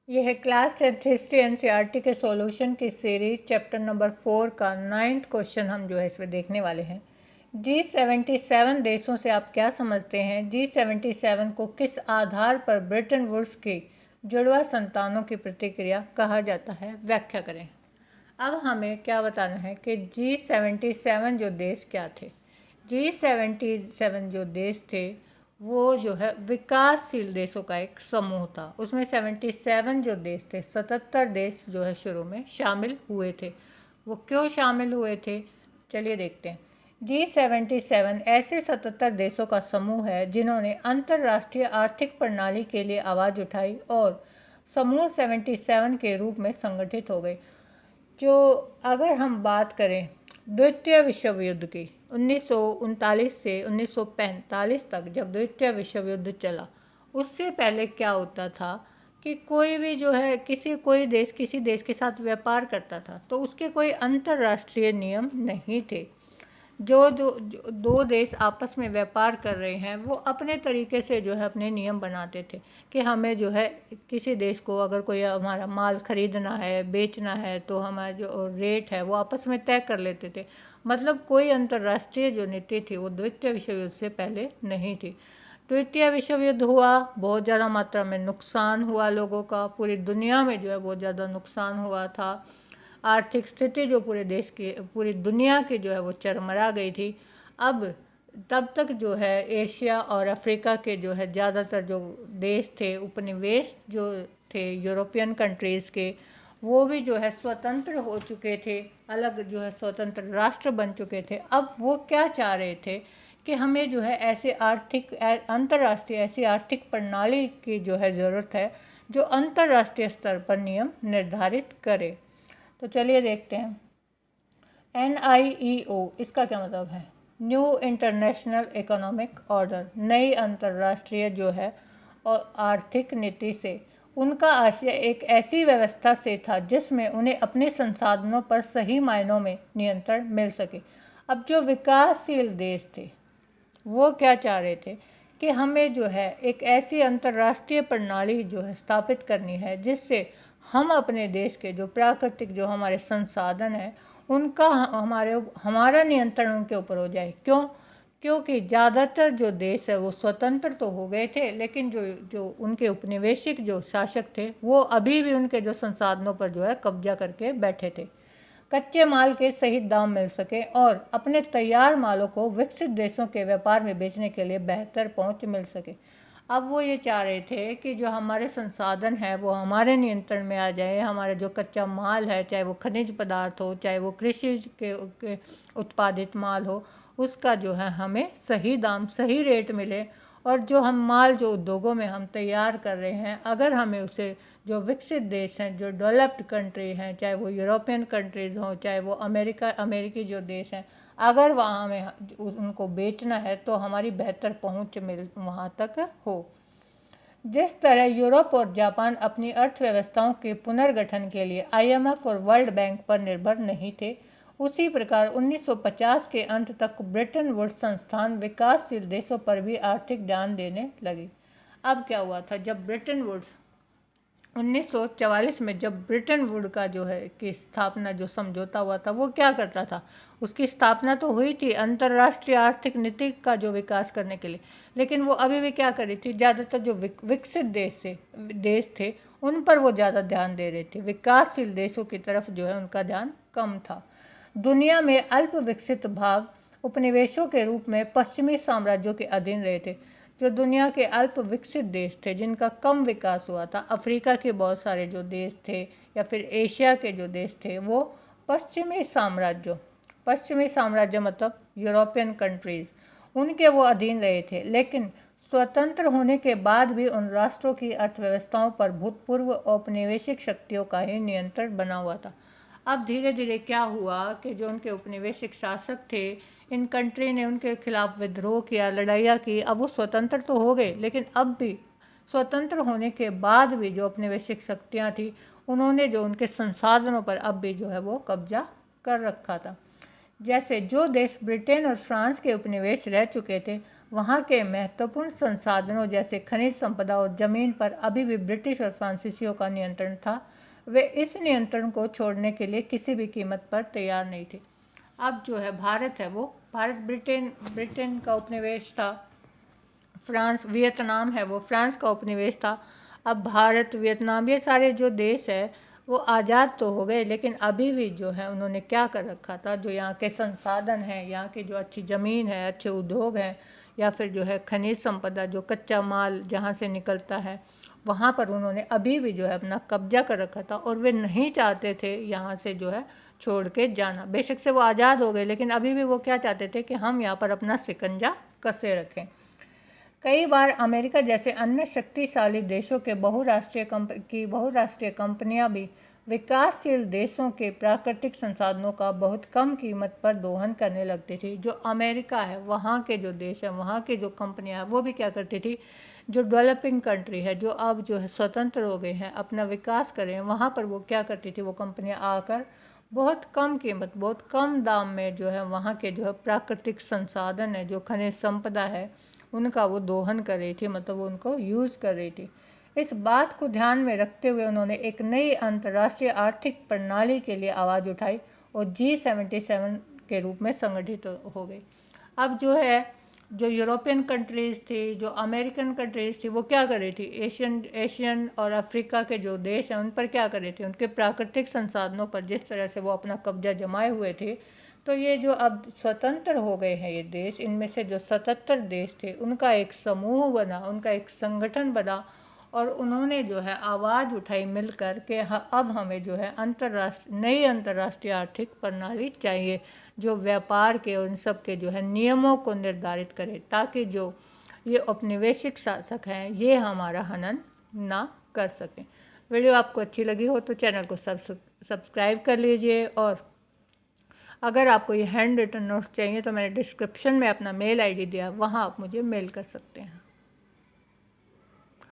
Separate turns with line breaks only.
यह है class 10th history NCERT के सॉल्यूशन की सीरीज चैप्टर नंबर 4 का 9th क्वेश्चन हम जो है इसमें देखने वाले हैं। G77 देशों से आप क्या समझते हैं? G77 को किस आधार पर ब्रिटेन वुड्स की जुड़वा संतानों की प्रतिक्रिया कहा जाता है? व्याख्या करें। अब हमें क्या बताना है कि G77 जो देश क्या थे। G77 जो देश थे वो जो है विकासशील देशों का एक समूह था। उसमें 77 जो देश थे, 77 देश जो है शुरू में शामिल हुए थे। वो क्यों शामिल हुए थे, चलिए देखते हैं। G77 ऐसे 77 देशों का समूह है जिन्होंने अंतर्राष्ट्रीय आर्थिक प्रणाली के लिए आवाज़ उठाई और समूह 77 के रूप में संगठित हो गए। जो अगर हम बात करें द्वितीय विश्व युद्ध की 1939 से 1945 तक, जब द्वितीय विश्व युद्ध चला, उससे पहले क्या होता था कि कोई भी जो है कोई देश किसी देश के साथ व्यापार करता था तो उसके कोई अंतर्राष्ट्रीय नियम नहीं थे। जो दो देश आपस में व्यापार कर रहे हैं वो अपने तरीके से जो है अपने नियम बनाते थे कि हमें जो है किसी देश को अगर कोई हमारा माल खरीदना है, बेचना है, तो हमारा जो रेट है वो आपस में तय कर लेते थे। मतलब कोई अंतर्राष्ट्रीय जो नीति थी वो द्वितीय विश्व युद्ध से पहले नहीं थी। द्वितीय विश्व युद्ध हुआ, बहुत ज़्यादा मात्रा में नुकसान हुआ लोगों का, पूरी दुनिया में जो है बहुत ज़्यादा नुकसान हुआ था। आर्थिक स्थिति जो पूरे देश की, पूरी दुनिया की जो है वो चरमरा गई थी। अब तब तक जो है एशिया और अफ्रीका के जो है ज़्यादातर जो देश थे, उपनिवेश जो थे यूरोपियन कंट्रीज़ के, वो भी जो है स्वतंत्र हो चुके थे, अलग जो है स्वतंत्र राष्ट्र बन चुके थे। अब वो क्या चाह रहे थे कि हमें जो है ऐसे अंतर्राष्ट्रीय ऐसी आर्थिक प्रणाली की जो है ज़रूरत है जो अंतर्राष्ट्रीय स्तर पर नियम निर्धारित करे। तो चलिए देखते हैं। NIEO इसका क्या मतलब है? न्यू इंटरनेशनल इकोनॉमिक ऑर्डर, नई अंतर्राष्ट्रीय जो है और आर्थिक नीति से उनका आशय एक ऐसी व्यवस्था से था जिसमें उन्हें अपने संसाधनों पर सही मायनों में नियंत्रण मिल सके। अब जो विकासशील देश थे वो क्या चाह रहे थे कि हमें जो है एक ऐसी अंतर्राष्ट्रीय प्रणाली जो है स्थापित करनी है जिससे हम अपने देश के जो प्राकृतिक जो हमारे संसाधन हैं उनका हमारा नियंत्रण उनके ऊपर हो जाए। क्योंकि ज़्यादातर जो देश है वो स्वतंत्र तो हो गए थे, लेकिन जो उनके उपनिवेशिक जो शासक थे वो अभी भी उनके जो संसाधनों पर जो है कब्जा करके बैठे थे। कच्चे माल के सही दाम मिल सके और अपने तैयार मालों को विकसित देशों के व्यापार में बेचने के लिए बेहतर पहुंच मिल सके। अब वो ये चाह रहे थे कि जो हमारे संसाधन है वो हमारे नियंत्रण में आ जाए। हमारा जो कच्चा माल है, चाहे वो खनिज पदार्थ हो, चाहे वो कृषि के उत्पादित माल हो, उसका जो है हमें सही दाम, सही रेट मिले। और जो हम माल जो उद्योगों में हम तैयार कर रहे हैं, अगर हमें उसे जो विकसित देश हैं, जो डेवलप्ड कंट्री हैं, चाहे वो यूरोपियन कंट्रीज़ हों, चाहे वो अमेरिकी जो देश हैं, अगर वहाँ हमें उनको बेचना है तो हमारी बेहतर पहुँच मिल वहाँ तक हो। जिस तरह यूरोप और जापान अपनी अर्थव्यवस्थाओं के पुनर्गठन के लिए IMF और वर्ल्ड बैंक पर निर्भर नहीं थे, उसी प्रकार 1950 के अंत तक ब्रिटेन वुड्स संस्थान विकासशील देशों पर भी आर्थिक ध्यान देने लगी। अब क्या हुआ था, जब ब्रिटेन वुड्स 1944 में जब ब्रिटेन वुड का जो है कि स्थापना जो समझौता हुआ था, वो क्या करता था, उसकी स्थापना तो हुई थी अंतर्राष्ट्रीय आर्थिक नीति का जो विकास करने के लिए, लेकिन वो अभी भी क्या कर रही थी, ज़्यादातर जो विकसित देश थे उन पर वो ज़्यादा ध्यान दे रहे थे। विकासशील देशों की तरफ जो है उनका ध्यान कम था। दुनिया में अल्प विकसित भाग उपनिवेशों के रूप में पश्चिमी साम्राज्यों के अधीन रहे थे। जो दुनिया के अल्प विकसित देश थे जिनका कम विकास हुआ था, अफ्रीका के बहुत सारे जो देश थे या फिर एशिया के जो देश थे, वो पश्चिमी साम्राज्य मतलब यूरोपियन कंट्रीज़, उनके वो अधीन रहे थे। लेकिन स्वतंत्र होने के बाद भी उन राष्ट्रों की अर्थव्यवस्थाओं पर भूतपूर्व औपनिवेशिक शक्तियों का ही नियंत्रण बना हुआ था। अब धीरे धीरे क्या हुआ कि जो उनके उपनिवेशिक शासक थे, इन कंट्री ने उनके खिलाफ विद्रोह किया, लड़ाइयाँ की। अब वो स्वतंत्र तो हो गए, लेकिन अब भी स्वतंत्र होने के बाद भी जो उपनिवेशिक शक्तियाँ थी, उन्होंने जो उनके संसाधनों पर अब भी जो है वो कब्जा कर रखा था। जैसे जो देश ब्रिटेन और फ्रांस के उपनिवेश रह चुके थे, वहाँ के महत्वपूर्ण संसाधनों जैसे खनिज संपदा और ज़मीन पर अभी भी ब्रिटिश और फ्रांसीसियों का नियंत्रण था। वे इस नियंत्रण को छोड़ने के लिए किसी भी कीमत पर तैयार नहीं थे। अब जो है भारत है, वो भारत ब्रिटेन का उपनिवेश था। फ्रांस, वियतनाम है वो फ्रांस का उपनिवेश था। अब भारत, वियतनाम, ये सारे जो देश है वो आज़ाद तो हो गए, लेकिन अभी भी जो है उन्होंने क्या कर रखा था, जो यहाँ के संसाधन हैं, यहाँ की जो अच्छी ज़मीन है, अच्छे उद्योग हैं, या फिर जो है खनिज संपदा, जो कच्चा माल जहाँ से निकलता है, वहाँ पर उन्होंने अभी भी जो है अपना कब्जा कर रखा था। और वे नहीं चाहते थे यहाँ से जो है छोड़ के जाना। बेशक से वो आज़ाद हो गए, लेकिन अभी भी वो क्या चाहते थे कि हम यहाँ पर अपना शिकंजा कसे रखें। कई बार अमेरिका जैसे अन्य शक्तिशाली देशों के बहुराष्ट्रीय कंपनियां भी विकासशील देशों के प्राकृतिक संसाधनों का बहुत कम कीमत पर दोहन करने लगती थी। जो अमेरिका है, वहाँ के जो देश हैं, वहाँ के जो कंपनियां हैं, वो भी क्या करती थी, जो डेवलपिंग कंट्री है, जो अब जो है स्वतंत्र हो गए हैं, अपना विकास कर रहे हैं, वहाँ पर वो क्या करती थी, वो कंपनियाँ आकर बहुत कम कीमत, बहुत कम दाम में जो है वहाँ के जो है प्राकृतिक संसाधन है, जो खनिज संपदा है, उनका वो दोहन कर रही थी, मतलब वो उनको यूज़ कर रही थी। इस बात को ध्यान में रखते हुए उन्होंने एक नई अंतर्राष्ट्रीय आर्थिक प्रणाली के लिए आवाज़ उठाई और G77 के रूप में संगठित हो गई। अब जो है, जो यूरोपियन कंट्रीज़ थी, जो अमेरिकन कंट्रीज़ थी, वो क्या कर रही थी, एशियन और अफ्रीका के जो देश हैं उन पर क्या कर रही थी, उनके प्राकृतिक संसाधनों पर जिस तरह से वो अपना कब्जा जमाए हुए थे। तो ये जो अब स्वतंत्र हो गए हैं ये देश, इनमें से जो 77 देश थे, उनका एक समूह बना, उनका एक संगठन बना, और उन्होंने जो है आवाज़ उठाई मिलकर के अब हमें जो है नई अंतर्राष्ट्रीय आर्थिक प्रणाली चाहिए, जो व्यापार के और इन सब के जो है नियमों को निर्धारित करे, ताकि जो ये औपनिवेशिक शासक हैं ये हमारा हनन ना कर सकें। वीडियो आपको अच्छी लगी हो तो चैनल को सब्सक्राइब कर लीजिए, और अगर आपको ये हैंड रिटन नोट्स चाहिए तो मैंने डिस्क्रिप्शन में अपना मेल आईडी दिया, वहाँ आप मुझे मेल कर सकते हैं।